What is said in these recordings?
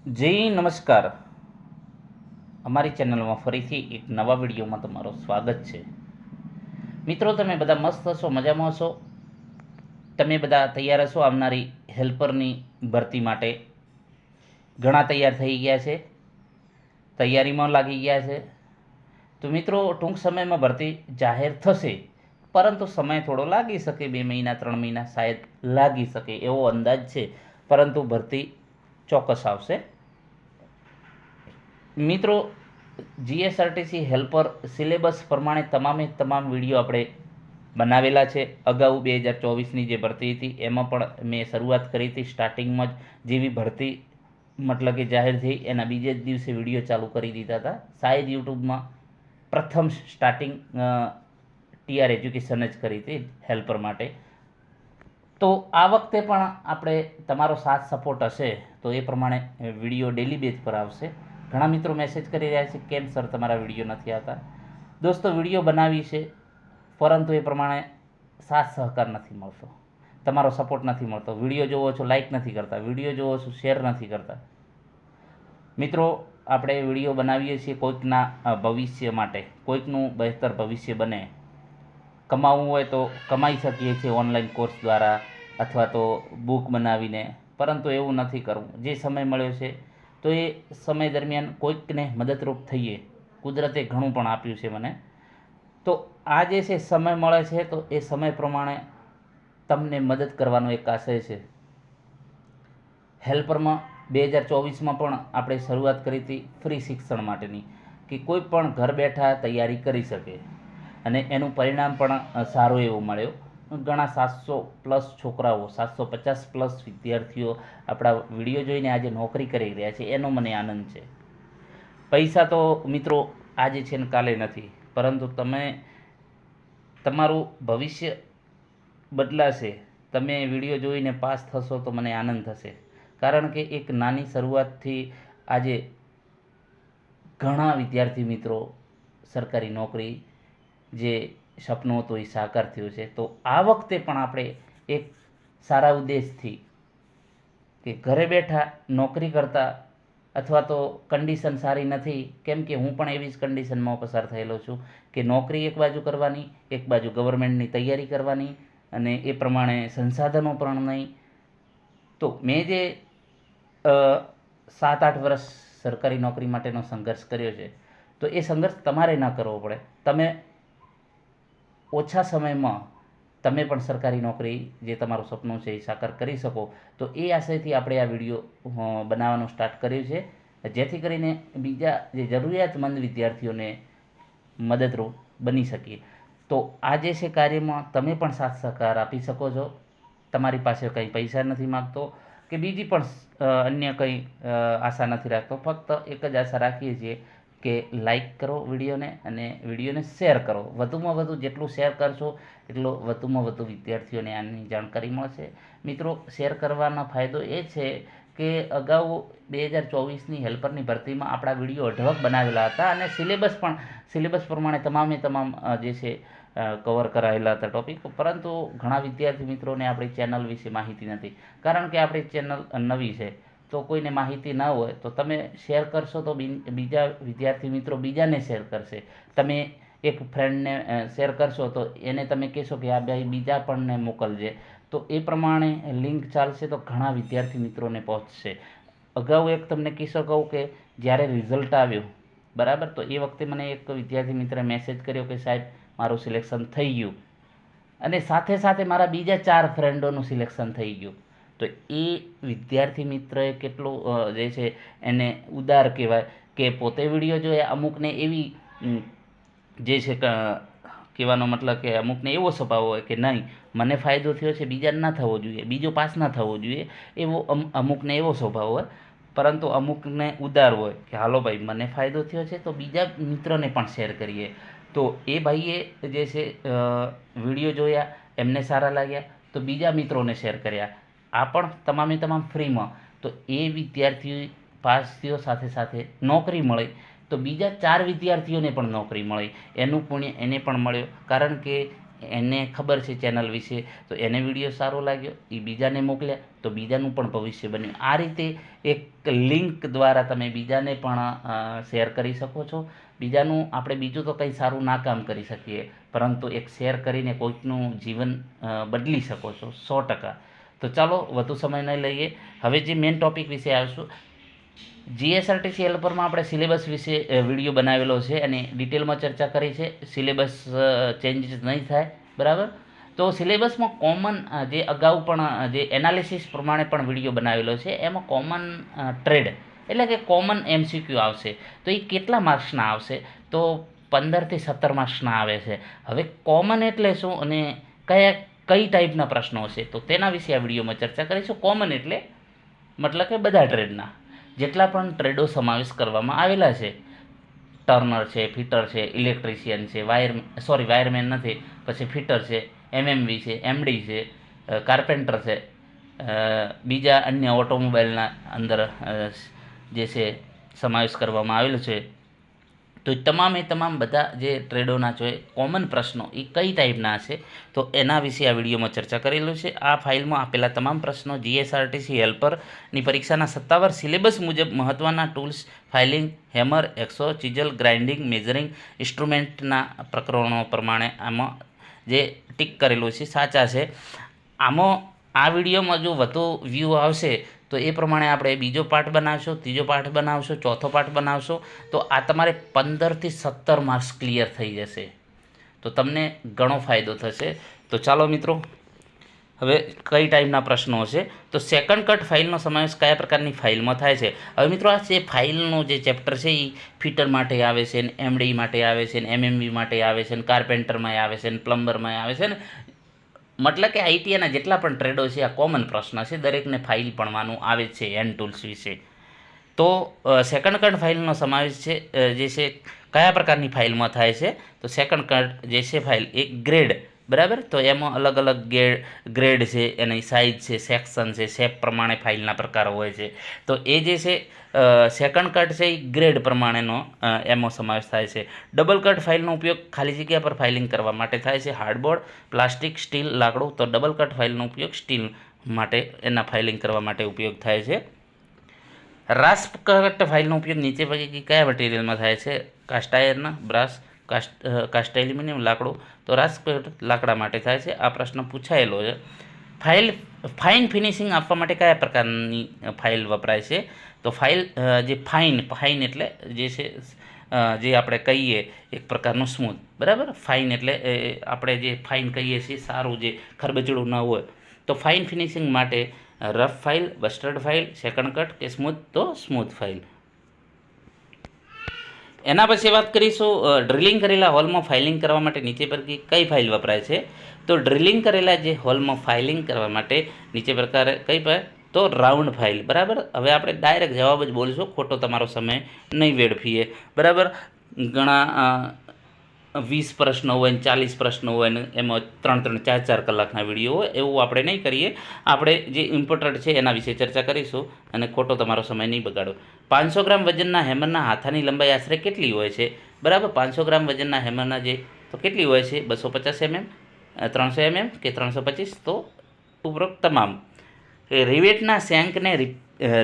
જય નમસ્કાર. અમારી ચેનલમાં ફરીથી એક નવા વિડીયોમાં તમારું સ્વાગત છે. મિત્રો, તમે બધા મસ્ત હશો, મજામાં હશો. તમે બધા તૈયાર હશો આવનારી હેલ્પરની ભરતી માટે. ઘણા તૈયાર થઈ ગયા છે, તૈયારીમાં લાગી ગયા છે. તો મિત્રો, ટૂંક સમયમાં ભરતી જાહેર થશે, પરંતુ સમય થોડો લાગી શકે, 2 મહિના 3 મહિના શાયદ લાગી શકે એવો અંદાજ છે, પરંતુ ભરતી ચોક્કસ આવશે. મિત્રો, જીએસઆરટીસી હેલ્પર સિલેબસ પ્રમાણે તમામ વિડીયો આપણે બનાવેલા છે. અગાઉ 2024ની જે ભરતી હતી એમાં પણ મેં શરૂઆત કરી હતી. સ્ટાર્ટિંગમાં જ જેવી ભરતી મતલબ કે જાહેર થઈ એના બીજે જ દિવસે વિડીયો ચાલુ કરી દીધા હતા. શાયદ યુટ્યુબમાં પ્રથમ સ્ટાર્ટિંગ ટીઆર એજ્યુકેશન જ કરી હતી હેલ્પર માટે. તો આ વખતે પણ આપણે તમારો સાથ સપોર્ટ હશે તો એ પ્રમાણે વિડીયો ડેલી બેઝ પર આવશે. ઘણા મિત્રો મેસેજ કરી રહ્યા છે, કેમ સર તમારા વિડીયો નથી આવતા. દોસ્તો, વિડીયો બનાવી છે, પરંતુ એ પ્રમાણે સાથ સહકાર નથી મળતો, તમારો સપોર્ટ નથી મળતો. વિડીયો જોવો છો, લાઇક નથી કરતા. વિડીયો જોવો છો, શેર નથી કરતા. મિત્રો, આપણે વિડીયો બનાવીએ છીએ કોઈકના ભવિષ્ય માટે, કોઈકનું બહેતર ભવિષ્ય બને. કમાવવું હોય તો કમાઈ શકીએ છીએ ઓનલાઈન કોર્સ દ્વારા અથવા તો બુક બનાવીને, પરંતુ એવું નથી કરવું. જે સમય મળ્યો છે તો એ સમય દરમિયાન કોઈકને મદદરૂપ થઈએ. કુદરતે ઘણું પણ આપ્યું છે મને, તો આ જે છે સમય મળે છે તો એ સમય પ્રમાણે તમને મદદ કરવાનો એક આશય છે. હેલ્પરમાં 2024માં પણ આપણે શરૂઆત કરી હતી ફ્રી શિક્ષણ માટેની, કે કોઈ પણ ઘર બેઠા તૈયારી કરી શકે, અને એનું પરિણામ પણ સારું એવું મળ્યું. ઘણા 700+ છોકરાઓ, 750+ વિદ્યાર્થીઓ આપણા વિડીયો જોઈને આજે નોકરી કરી રહ્યા છે, એનો મને આનંદ છે. પૈસા તો મિત્રો આજે છે ને કાલે નથી, પરંતુ તમારું ભવિષ્ય બદલાશે. તમે વિડીયો જોઈને પાસ થશો તો મને આનંદ થશે, કારણ કે એક નાની શરૂઆતથી આજે ઘણા વિદ્યાર્થી મિત્રો સરકારી નોકરી જે સપનું હતું એ સાકાર થયું છે. તો આ વખતે પણ આપણે એક સારા ઉદ્દેશથી, કે ઘરે બેઠા નોકરી કરતા, અથવા તો કન્ડિશન સારી નથી, કેમ કે હું પણ એવી જ કન્ડિશનમાં પસાર થયેલો છું, કે નોકરી એક બાજુ કરવાની, એક બાજુ ગવર્મેન્ટની તૈયારી કરવાની, અને એ પ્રમાણે સંસાધનો પણ નહીં. તો મેં જે 7-8 વર્ષ સરકારી નોકરી માટેનો સંઘર્ષ કર્યો છે, તો એ સંઘર્ષ તમારે ન કરવો પડે. તમે ઓછા સમયમાં તમે પણ સરકારી નોકરી જે તમારું સપનું છે એ સાકાર કરી શકો. તો એ આશયથી આપણે આ વિડીયો બનાવવાનું સ્ટાર્ટ કર્યું છે, જેથી કરીને બીજા જે જરૂરિયાતમંદ વિદ્યાર્થીઓને મદદરૂપ બની શકીએ. તો આ જે છે કાર્યમાં તમે પણ સાથ સહકાર આપી શકો છો. તમારી પાસે કંઈ પૈસા નથી માગતો, કે બીજી પણ અન્ય કંઈ આશા નથી રાખતો. ફક્ત એક જ આશા રાખીએ છીએ કે લાઈક કરો વિડીયોને, અને વિડીયોને શેર કરો. વધુમાં વધુ જેટલું શેર કરશો એટલો વધુમાં વધુ વિદ્યાર્થીઓને આની જાણકારી મળશે. મિત્રો, શેર કરવાનો ફાયદો એ છે કે અગાઉ 2024ની હેલ્પરની ભરતીમાં આપણા વિડીયો અઢળક બનાવેલા હતા, અને સિલેબસ પ્રમાણે તમામ જે છે કવર કરાયેલા હતા ટોપિક. પરંતુ ઘણા વિદ્યાર્થી મિત્રોને આપણી ચેનલ વિશે માહિતી નથી, કારણ કે આપણી ચેનલ નવી છે. તો કોઈને માહિતી ના હોય તો તમે શેર કરશો તો બીજા વિદ્યાર્થી મિત્રો બીજાને શેર કરશે. તમે એક ફ્રેન્ડને શેર કરશો તો એને તમે કહેશો કે આ ભાઈ બીજા પણને મોકલજે, તો એ પ્રમાણે લિંક ચાલશે તો ઘણા વિદ્યાર્થી મિત્રોને પહોંચશે. અગાઉ એક તમને કિસ્સો કહું કે જ્યારે રિઝલ્ટ આવ્યું, બરાબર, તો એ વખતે મને એક વિદ્યાર્થી મિત્રે મેસેજ કર્યો કે સાહેબ મારું સિલેક્શન થઈ ગયું, અને સાથે સાથે મારા બીજા 4 ફ્રેન્ડોનું સિલેક્શન થઈ ગયું. તો એ વિદ્યાર્થી મિત્રએ કેટલું જે છે એને ઉદાર કહેવાય, કે પોતે વિડીયો જોયા, અમુકને એવી જે છે કહેવાનો મતલબ કે અમુકને એવો સ્વભાવ હોય કે નહીં, મને ફાયદો થયો છે, બીજાને ના થવો જોઈએ, બીજો પાસ ના થવો જોઈએ, એવો અમુકને એવો સ્વભાવ હોય. પરંતુ અમુકને ઉદાર હોય કે હાલો ભાઈ, મને ફાયદો થયો છે તો બીજા મિત્રોને પણ શેર કરીએ. તો એ ભાઈએ જે છે વિડીયો જોયા, એમને સારા લાગ્યા તો બીજા મિત્રોને શેર કર્યા. આ પણ તમામ ફ્રીમાં. તો એ વિદ્યાર્થી પાસ થયો, સાથે સાથે નોકરી મળી, તો બીજા 4 વિદ્યાર્થીઓને પણ નોકરી મળી. એનું પુણ્ય એને પણ મળ્યો, કારણ કે એને ખબર છે ચેનલ વિશે, તો એને વિડીયો સારો લાગ્યો, એ બીજાને મોકલ્યા તો બીજાનું પણ ભવિષ્ય બન્યું. આ રીતે એક લિંક દ્વારા તમે બીજાને પણ શેર કરી શકો છો. બીજાનું આપણે બીજું તો કંઈ સારું ના કામ કરી શકીએ, પરંતુ એક શેર કરીને કોઈકનું જીવન બદલી શકો છો 100%. તો ચાલો વધુ સમય નહીં લઈએ, હવે જે મેઇન ટૉપિક વિશે આવીશું. જીએસઆરટીસી હેલ્પરમાં આપણે સિલેબસ વિશે વિડીયો બનાવેલો છે અને ડિટેલમાં ચર્ચા કરી છે. સિલેબસ ચેન્જીસ નહીં થાય, બરાબર. તો સિલેબસમાં કોમન જે અગાઉ પણ જે એનાલિસિસ પ્રમાણે પણ વિડીયો બનાવેલો છે, એમાં કોમન ટ્રેડ એટલે કે કોમન MCQ આવશે. તો એ કેટલા માર્ક્સના આવશે? તો 15 થી 17 માર્ક્સના આવે છે. હવે કોમન એટલે શું અને કઈ ટાઈપના પ્રશ્નો હશે, તો તેના વિશે આ વિડીયોમાં ચર્ચા કરીશું. કોમન એટલે મતલબ કે બધા ટ્રેડના જેટલા પણ ટ્રેડો સમાવેશ કરવામાં આવેલા છે, ટર્નર છે, ફિટર છે, ઇલેક્ટ્રિશિયન છે, વાયરમેન નથી, પછી ફિટર છે, MMV છે, MD છે, કાર્પેન્ટર છે, બીજા અન્ય ઓટોમોબાઈલના અંદર જે છે સમાવેશ કરવામાં આવેલો છે. તો તમામ બધા જે ટ્રેડોના છે કોમન પ્રશ્નો એ કઈ ટાઈપના હશે, તો એના વિશે આ વિડીયોમાં ચર્ચા કરેલું છે. આ ફાઇલમાં આપેલા તમામ પ્રશ્નો જીએસઆરટીસી હેલ્પરની પરીક્ષાના સત્તાવાર સિલેબસ મુજબ મહત્ત્વના ટૂલ્સ, ફાઇલિંગ, હેમર, એક્સો, ચિઝલ, ગ્રાઇન્ડિંગ, મેઝરિંગ ઇન્સ્ટ્રુમેન્ટના પ્રકરણો પ્રમાણે આમાં જે ટીક કરેલું છે સાચા છે. આમાં આ વિડીયોમાં જો વધુ વ્યૂ આવશે તો એ પ્રમાણે આપણે બીજો પાર્ટ બનાવશું, ત્રીજો પાર્ટ બનાવશું, ચોથો પાર્ટ બનાવશું. તો આ તમારે 15 થી 17 માર્ક્સ ક્લિયર થઈ જશે, તો તમને ઘણો ફાયદો થશે. તો ચાલો મિત્રો, હવે કઈ ટાઈપના પ્રશ્નો હશે, તો સેકન્ડ કટ ફાઇલનો સમાવેશ કયા પ્રકારની ફાઇલમાં થાય છે? હવે મિત્રો, આ જે ફાઇલનો જે ચેપ્ટર છે એ ફિટર માટે આવે છે, ને MD માટે આવે છે, ને MMV માટે આવે છે, ને કાર્પેન્ટરમાં આવે છે, ને પ્લમ્બરમાં આવે છે, ને મતલબ કે આઈટીઆઈના જેટલા પણ ટ્રેડો છે આ કોમન પ્રશ્ન છે, દરેકને ફાઇલ ભણવાનું આવે છે હેન્ડ ટૂલ્સ વિશે. તો સેકન્ડ કટ ફાઇલનો સમાવેશ છે જે છે કયા પ્રકારની ફાઇલમાં થાય છે? તો સેકન્ડ કટ જે છે ફાઇલ એક ગ્રેડ, બરાબર. તો એમાં અલગ અલગ ગ્રેડ છે, એની સાઇઝ છે, સેક્શન છે, શેપ પ્રમાણે ફાઇલના પ્રકાર હોય છે. તો એ જે છે સેકન્ડ કટ છે એ ગ્રેડ પ્રમાણેનો એમાં સમાવેશ થાય છે. ડબલ કટ ફાઇલનો ઉપયોગ ખાલી જગ્યા પર ફાઇલિંગ કરવા માટે થાય છે. હાર્ડબોર્ડ, પ્લાસ્ટિક, સ્ટીલ, લાકડું. તો ડબલ કટ ફાઇલનો ઉપયોગ સ્ટીલ માટે એના ફાઇલિંગ કરવા માટે ઉપયોગ થાય છે. રાસ્પ કટ ફાઇલનો ઉપયોગ નીચે પૈકી કયા મટીરિયલમાં થાય છે? Cast iron, brass, cast aluminium, લાકડું. તો રાસ્પ કટ લાકડા માટે થાય છે. આ પ્રશ્ન પૂછાયેલો છે. ફાઇન ફિનિશિંગ આપવા માટે કયા પ્રકારની ફાઇલ વપરાય છે? તો જે ફાઇન એટલે જે છે જે આપણે કહીએ એક પ્રકારનું સ્મૂથ, બરાબર. ફાઇન એટલે આપણે જે ફાઇન કહીએ છીએ સારું, જે ખરબચડું ન હોય. તો ફાઇન ફિનિશિંગ માટે rough file, bastard file, second cut કે સ્મૂથ? તો સ્મૂથ ફાઇલ. એના પછી વાત કરીશું ડ્રિલિંગ કરેલા હોલમાં ફાઇલિંગ કરવા માટે નીચે પૈકી કઈ ફાઇલ વપરાય છે? તો ડ્રિલિંગ કરેલા જે હોલમાં ફાઇલિંગ કરવા માટે નીચે પ્રકારે કઈ ફાઇલ? તો રાઉન્ડ ફાઇલ, બરાબર. હવે આપણે ડાયરેક્ટ જવાબ જ બોલીશું, ખોટો તમારો સમય નહીં વેડફીએ, બરાબર. ઘણા 20 પ્રશ્નો હોય ને 40 પ્રશ્નો હોય ને એમાં 3-3, 4-4 કલાકના વિડીયો હોય, એવું આપણે નહીં કરીએ. આપણે જે ઇમ્પોર્ટન્ટ છે એના વિશે ચર્ચા કરીશું અને ખોટો તમારો સમય નહીં બગાડો. 500 ગ્રામ વજનના હેમરના હાથાની લંબાઈ આશરે કેટલી હોય છે? બરાબર. 500 ગ્રામ વજનના હેમરના જે તો કેટલી હોય છે? 250 mm, 300 mm કે 325? તો ઉપરોક્ત તમામ. રિવેટના શેંકને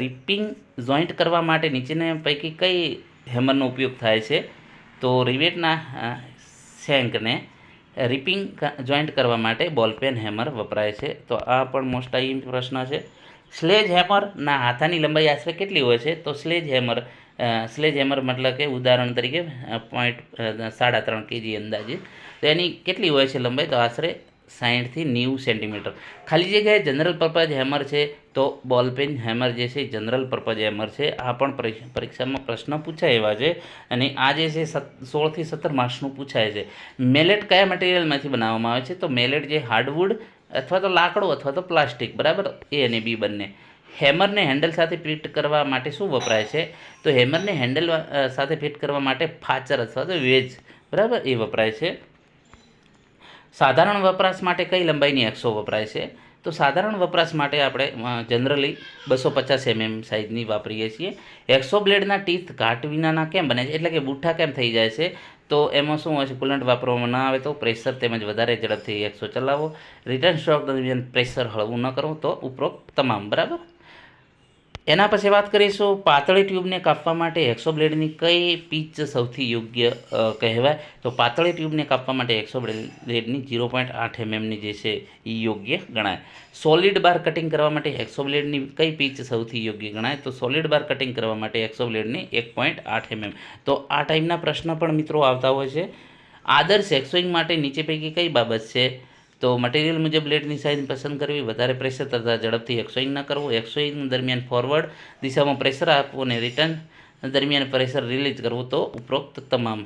રિપિંગ જોઈન્ટ કરવા માટે નીચેના પૈકી કઈ હેમરનો ઉપયોગ થાય છે? તો રિવેટના શેંકને રિપિંગ જોઈન્ટ કરવા માટે બોલપેન હેમર વપરાય છે. તો આ પણ મોસ્ટ આઈ પ્રશ્ન છે. સ્લેજ હેમરના હાથાની લંબાઈ આશરે કેટલી હોય છે? તો સ્લેજ હેમર મતલબ કે ઉદાહરણ તરીકે 3.5 kg અંદાજે. તો એની કેટલી હોય છે લંબાઈ? તો આશરે 60 થી 90 સેન્ટીમીટર. ખાલી જગ્યાએ જનરલ પર્પઝ હેમર છે, તો બોલપેન હેમર જે છે જનરલ પર્પઝ હેમર છે. આ પણ પરીક્ષામાં પ્રશ્ન પૂછાય એવા છે અને આ જે છે 16 થી 17 માર્ક્સનું પૂછાય છે. મેલેટ કયા મટીરિયલમાંથી બનાવવામાં આવે છે? તો મેલેટ જે હાર્ડવુડ અથવા તો લાકડું અથવા તો પ્લાસ્ટિક, બરાબર. એ અને બી બંને. હેમરને હેન્ડલ સાથે ફિટ કરવા માટે શું વપરાય છે? તો હેમરને હેન્ડલ સાથે ફિટ કરવા માટે ફાચર અથવા તો વેજ, બરાબર, એ વપરાય છે. સાધારણ વપરાશ માટે કઈ લંબાઈની એક્સો વપરાય છે? તો તો સાધારણ વપરાશ માટે આપણે જનરલી 250 mm સાઇઝની વાપરીએ છીએ. એક્સો બ્લેડના ટીથ ઘાટ વિનાના કેમ બને છે, એટલે કે બુઠ્ઠા કેમ થઈ જાય છે? તો એમાં શું હોય છે, કુલન્ટ વાપરવામાં ન આવે તો પ્રેશર તેમજ વધારે ઝડપથી એક્સો ચલાવો, રિટર્ન સ્ટ્રોક દરમિયાન પ્રેશર હળવું ન કરવું, તો ઉપરોક્ત તમામ. બરાબર. એના પછી વાત કરીશું પાતળી ટ્યુબને કાપવા માટે એક્સો બ્લેડની કઈ પીચ સૌથી યોગ્ય કહેવાય? તો પાતળી ટ્યુબને કાપવા માટે એક્સો બ્લેડની 0.8 mmની જે છે એ યોગ્ય ગણાય. સોલિડ બાર કટિંગ કરવા માટે એક્સો બ્લેડની કઈ પીચ સૌથી યોગ્ય ગણાય? તો સોલિડ બાર કટિંગ કરવા માટે એક્સો બ્લેડની 1.8 mm. તો આ ટાઈપના પ્રશ્ન પણ મિત્રો આવતા હોય છે. આદર્શ એક્સોઈંગ માટે નીચે પૈકી કઈ બાબત છે? તો મટીરિયલ મુજબ બ્લેડની સાઇઝ પસંદ કરવી, વધારે પ્રેશર તથા ઝડપથી એક્સોઈંગ ન કરવું, એક્સોઈંગ દરમિયાન ફોરવર્ડ દિશામાં પ્રેશર આપવું અને રિટર્ન દરમિયાન પ્રેશર રિલીઝ કરવું, તો ઉપરોક્ત તમામ.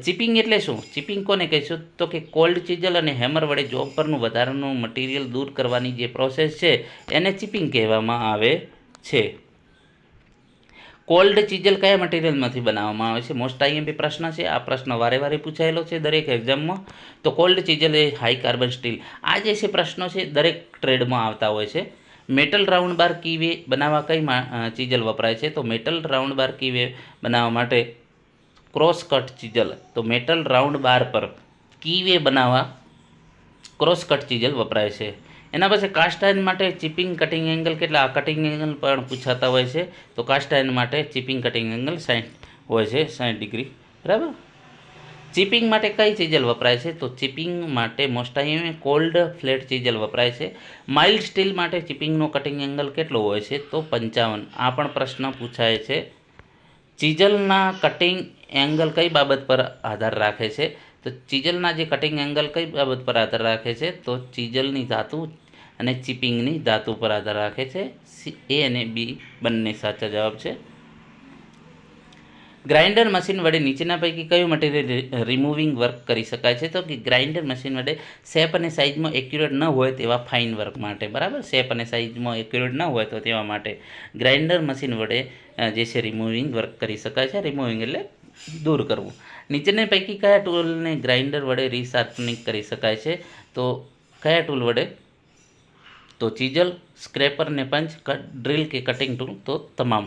ચિપિંગ એટલે શું? ચિપિંગ કોને કહીશું? તો કે કોલ્ડ ચીજલ અને હેમર વડે જોબ પરનું વધારાનું મટીરિયલ દૂર કરવાની જે પ્રોસેસ છે એને ચિપિંગ કહેવામાં આવે છે. કોલ્ડ ચીજલ કયા મટીરિયલમાંથી બનાવવામાં આવે છે? મોસ્ટ આઈએમપી પ્રશ્ન છે. આ પ્રશ્ન વારે પૂછાયેલો છે દરેક એક્ઝામમાં. તો કોલ્ડ ચીજલ એ હાઈ કાર્બન સ્ટીલ. આ જે છે પ્રશ્નો છે દરેક ટ્રેડમાં આવતા હોય છે. મેટલ રાઉન્ડ બાર કીવે બનાવવા કઈ ચીજલ વપરાય છે? તો મેટલ રાઉન્ડ બાર કીવે બનાવવા માટે ક્રોસ કટ ચીજલ. તો મેટલ રાઉન્ડ બાર પર કીવે બનાવવા ક્રોસ કટ ચીજલ વપરાય છે. એના પછી કાસ્ટ આયર્ન માટે ચિપિંગ કટિંગ એંગલ કેટલા? આ કટિંગ એંગલ પણ પૂછાતા હોય છે. તો કાસ્ટ આયર્ન માટે ચિપિંગ કટિંગ એંગલ 60 હોય છે, 60 ડિગ્રી. બરાબર. ચિપિંગ માટે કઈ ચીજલ વપરાય છે? તો ચિપિંગ માટે મોસ્ટ આઈએમ કોલ્ડ ફ્લેટ ચીજલ વપરાય છે. માઇલ્ડ સ્ટીલ માટે ચિપિંગનો કટિંગ એંગલ કેટલો હોય છે? તો 55. આ પણ પ્રશ્ન પૂછાય છે. ચીજલના કટિંગ એંગલ કઈ બાબત પર આધાર રાખે છે? તો ચીજલના જે કટિંગ એંગલ કઈ બાબત પર આધાર રાખે છે? તો ચીજલની ધાતુ અને ચિપિંગની ધાતુ પર આધાર રાખે છે. એ અને બી બંને સાચા જવાબ છે. ગ્રાઇન્ડર મશીન વડે નીચેના પૈકી કયું મટીરિયલ રિમૂવિંગ વર્ક કરી શકાય છે? તો કે ગ્રાઇન્ડર મશીન વડે શેપ અને સાઇઝમાં એક્યુરેટ ન હોય તેવા ફાઇન વર્ક માટે. બરાબર. શેપ અને સાઇઝમાં એક્યુરેટ ન હોય તો તેવા માટે ગ્રાઇન્ડર મશીન વડે જે છે રિમૂવિંગ વર્ક કરી શકાય છે. રિમૂવિંગ એટલે દૂર કરવું. નીચેના પૈકી કયા ટૂલને ગ્રાઇન્ડર વડે રીશાર્પનિંગ કરી શકાય છે? તો કયા ટૂલ વડે? તો ચીજલ, સ્ક્રેપર ને પંચ, ડ્રિલ કે કટિંગ ટૂલ, તો તમામ.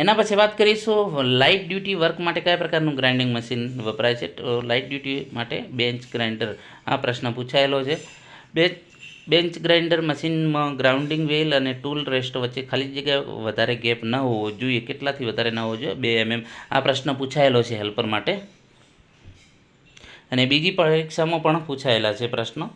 એના પછી વાત કરીશું લાઇટ ડ્યુટી વર્ક માટે કયા પ્રકારનું ગ્રાઇન્ડિંગ મશીન વપરાય છે? તો લાઇટ ડ્યુટી માટે બેન્ચ ગ્રાઇન્ડર. આ પ્રશ્ન પૂછાયેલો છે. બેન્ચ ગ્રાઇન્ડર મશીનમાં ગ્રાઉન્ડિંગ વ્હીલ અને ટૂલ રેસ્ટ વચ્ચે ખાલી જગ્યા વધારે ગેપ ન હોવો જોઈએ. કેટલાથી વધારે ન હોવો જોઈએ? 2 mm. આ પ્રશ્ન પૂછાયેલો છે હેલ્પર માટે. અને બીજી પરીક્ષામાં પણ પૂછાયેલા છે પ્રશ્નો.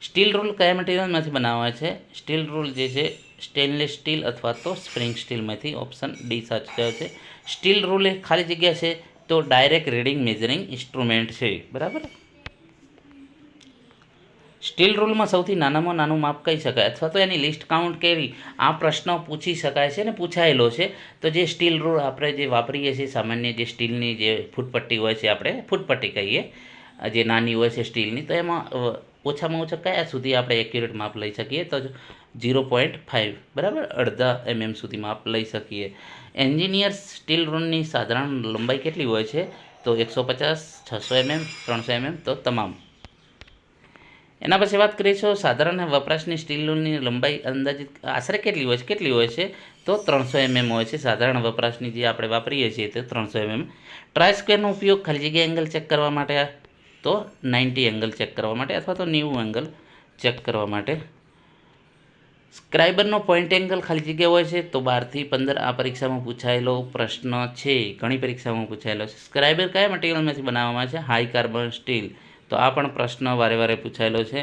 સ્ટીલ રૂલ કયા મટીરિયલમાંથી બનાવવામાં છે? સ્ટીલ રૂલ જે છે સ્ટેનલેસ સ્ટીલ અથવા તો સ્પ્રિંગ સ્ટીલમાંથી. ઓપ્શન ડી સાચો જવાબ છે. સ્ટીલ રૂલ એ ખાલી જગ્યા છે તો ડાયરેક્ટ રીડિંગ મેઝરિંગ ઇન્સ્ટ્રુમેન્ટ છે. બરાબર. સ્ટીલ રૂલમાં સૌથી નાનામાં નાનું માપ કહી શકાય અથવા તો એની લિસ્ટ કાઉન્ટ કેવી? આ પ્રશ્ન પૂછી શકાય છે ને પૂછાયેલો છે. તો જે સ્ટીલ રૂલ આપણે જે વાપરીએ છીએ સામાન્ય જે સ્ટીલની જે ફૂટપટ્ટી હોય છે, આપણે ફૂટપટ્ટી કહીએ, જે નાની હોય છે સ્ટીલની, તો એમાં ઓછામાં ઓછા કયા સુધી આપણે એક્યુરેટ માપ લઈ શકીએ? તો 0.5. બરાબર. અડધા mm સુધી માપ લઈ શકીએ. એન્જિનિયર સ્ટીલ રૂલની સાધારણ લંબાઈ કેટલી હોય છે? તો 150, 600 mm, 300 mm, તો તમામ. એના પછી વાત કરીશું સાધારણ વપરાશની સ્ટીલ રૂલની લંબાઈ અંદાજિત આશરે કેટલી હોય છે? તો 300 mm હોય છે. સાધારણ વપરાશની જે આપણે વાપરીએ છીએ તે 300 mm. ટ્રાય સ્ક્વેરનો ઉપયોગ ખાલી જગ્યા એંગલ ચેક કરવા માટે, તો 90 એંગલ ચેક કરવા માટે અથવા તો 90 એંગલ ચેક કરવા માટે. સ્ક્રાઇબરનો પોઈન્ટ એંગલ ખાલી જગ્યા હોય છે તો 12 થી 15. આ પરીક્ષામાં પૂછાયેલો પ્રશ્ન છે, ઘણી પરીક્ષામાં પૂછાયેલો છે. સ્ક્રાઇબર કયા મટીરિયલમાંથી બનાવવામાં આવે છે? High carbon steel. તો આ પણ પ્રશ્ન વારે પૂછાયેલો છે.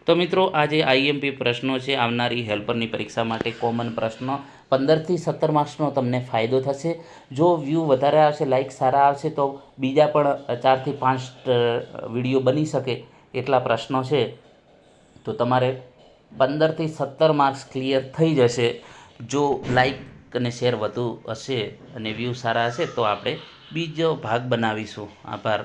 તો મિત્રો આ જે આઈએમપી પ્રશ્નો છે આવનારી હેલ્પરની પરીક્ષા માટે કોમન પ્રશ્નો 15 થી 17 માર્ક્સનો તમને ફાયદો થશે. જો વ્યૂ વધારે આવશે, લાઇક સારા આવશે તો બીજા પણ 4 થી 5 વિડીયો બની શકે એટલા પ્રશ્નો છે. તો તમારે 15 થી 17 માર્ક્સ ક્લિયર થઈ જશે જો લાઇક અને શેર વધુ હશે અને વ્યૂ સારા હશે તો આપણે બીજો ભાગ બનાવીશું. આભાર.